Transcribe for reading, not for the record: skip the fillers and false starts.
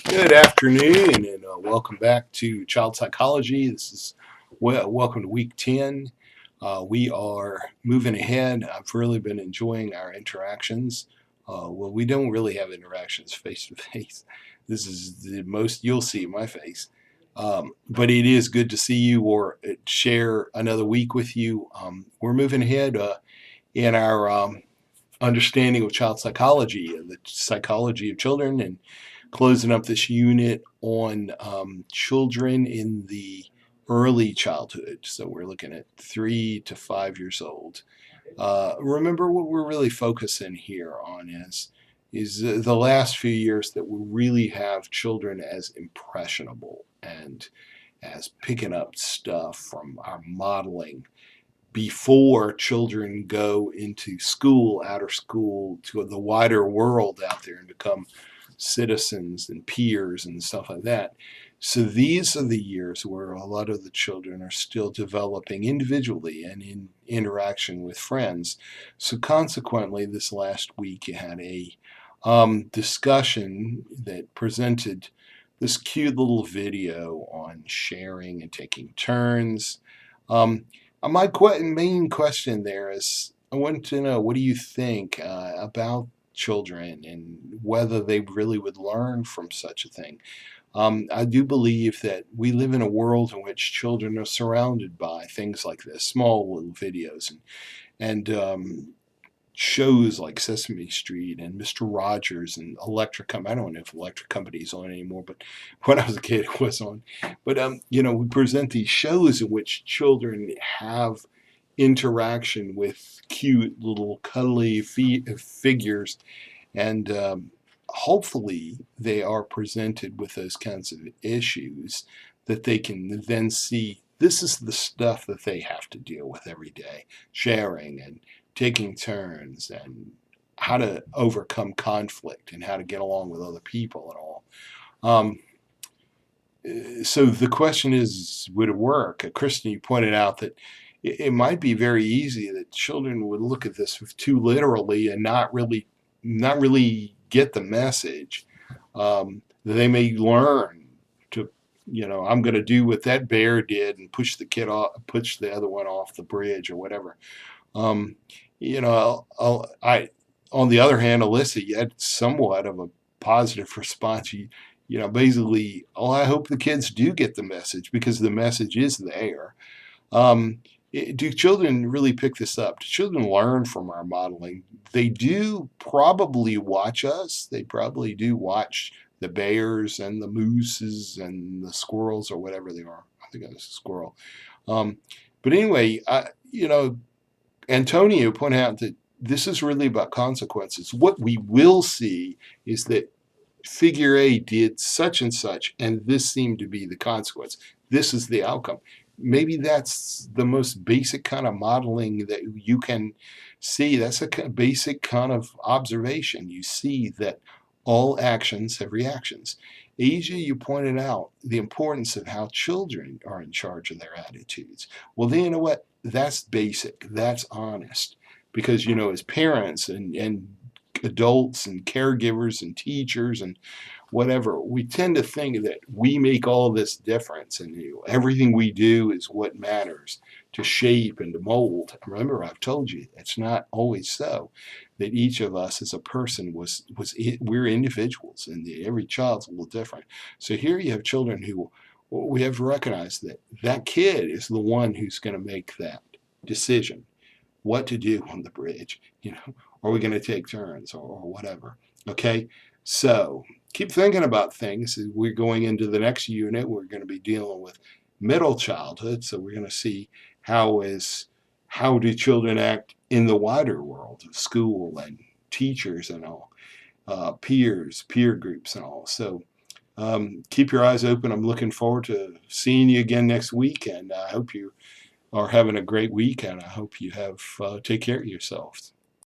Good afternoon, and welcome back to Child Psychology. This is welcome to week 10. We are moving ahead. I've really been enjoying our interactions. Well, we don't really have interactions face to face. This is the most you'll see my face. But it is good to see you or share another week with you. We're moving ahead in our understanding of child psychology and the psychology of children, and closing up this unit on children in the early childhood. So we're looking at 3 to 5 years old. Remember, what we're really focusing here on is the last few years that we really have children as impressionable and as picking up stuff from our modeling before children go into school, outer school, to the wider world out there and become citizens and peers and stuff like that. So these are the years where a lot of the children are still developing individually and in interaction with friends. So consequently, this last week you had a discussion that presented this cute little video on sharing and taking turns. My main question there is, I want to know, what do you think about children and whether they really would learn from such a thing? I do believe that we live in a world in which children are surrounded by things like this, small little videos and shows like Sesame Street and Mr. Rogers and Electric Company. I don't know if Electric Company is on anymore, but when I was a kid, it was on. But we present these shows in which children have interaction with cute little cuddly figures, and hopefully they are presented with those kinds of issues that they can then see this is the stuff that they have to deal with every day, sharing and taking turns and how to overcome conflict and how to get along with other people and all. So the question is, would it work? Kristen, you pointed out that it might be very easy that children would look at this too literally and not really get the message. They may learn to, I'm going to do what that bear did and push the other one off the bridge or whatever. On the other hand, Alyssa, you had somewhat of a positive response. Basically, I hope the kids do get the message because the message is there. Do children really pick this up? Do children learn from our modeling? They do probably watch us. They probably do watch the bears and the mooses and the squirrels or whatever they are. I think it's a squirrel. But anyway, Antonio pointed out that this is really about consequences. What we will see is that figure A did such and such, and this seemed to be the consequence. This is the outcome. Maybe that's the most basic kind of modeling that you can see. That's a basic kind of observation. You see that all actions have reactions. Asia, you pointed out the importance of how children are in charge of their attitudes. Well, then you know what? That's basic. That's honest. Because, as parents and adults and caregivers and teachers and whatever, we tend to think that we make all this difference and everything we do is what matters to shape and to mold. Remember, I've told you it's not always so, that each of us as a person we're individuals, and every child's a little different. So here you have children who we have to recognize that kid is the one who's going to make that decision, what to do on the bridge. Are we going to take turns or whatever? Okay, so keep thinking about things. We're going into the next unit. We're going to be dealing with middle childhood. So we're going to see how do children act in the wider world of school and teachers and all, peer groups and all. So keep your eyes open. I'm looking forward to seeing you again next week, and I hope you are having a great week, and I hope you take care of yourselves.